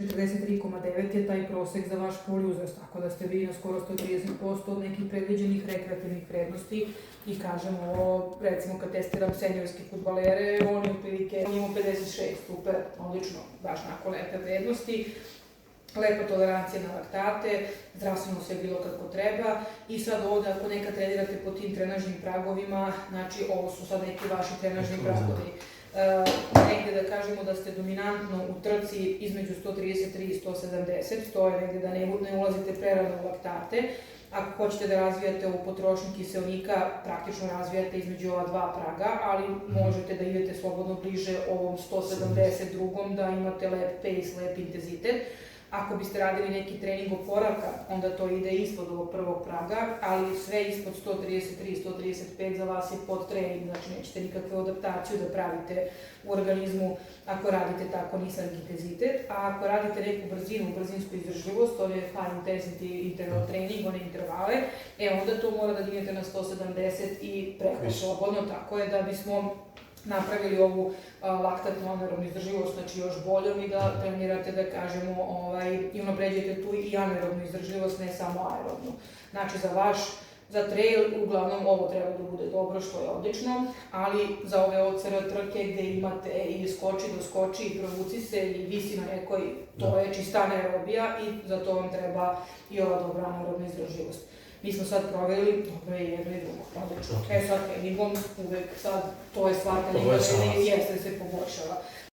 43,9 je taj prosek za vaš poli uzrast, tako da ste vi na skoro 130% od nekih predviđenih rekreativnih vrednosti i kažemo, recimo kad testiram seniorske fudbalere, oni otprilike imamo 56, super, odlično, baš nakon lepe vrednosti, lepa tolerancija na laktate, zdravstveno sve bilo kako treba i sad ovde ako nekad trenirate po tim trenažnim pragovima, znači ovo su sad neki vaši trenažni pragovi. Negde da kažemo da ste dominantno u trci između 133 i 170, to je negde da ne ulazite prerano u laktate. Ako hoćete da razvijate ovu potrošnju kiseonika, praktično razvijate između ova dva praga, ali možete da idete slobodno bliže ovom 172, da imate lep pace, lep intenzitet. Ako biste radili neki trening oporavka, onda to ide ispod ovog prvog praga, ali sve ispod 133, 135 za vas je podtrening, znači nećete nikakvu adaptaciju da pravite u organizmu ako radite tako nisan intenzitet, a ako radite neku brzinu, brzinsku izdržljivost, to je high intensity interval trening, one intervale, onda to mora da dignete na 170 i preko slobodno, tako je da bismo napravili ovu laktatnu anaerobnu izdržljivost, znači još boljom i da trenirate, da kažemo, i unapređujete tu i anaerobnu izdržljivost, ne samo aerobnu. Znači za trail, uglavnom ovo treba da bude dobro, što je odlično, ali za ove OCR trke gde imate i skoči, doskoči i provuci se i visi na nekoj, to je čista anaerobija i za to vam treba i ova dobra anaerobna izdržljivost. Mi smo sad provjerili, dobro je jedno i drugo, odlično. Sad treningom uvek sad, to je stvar treninga, jeste se poboljšava.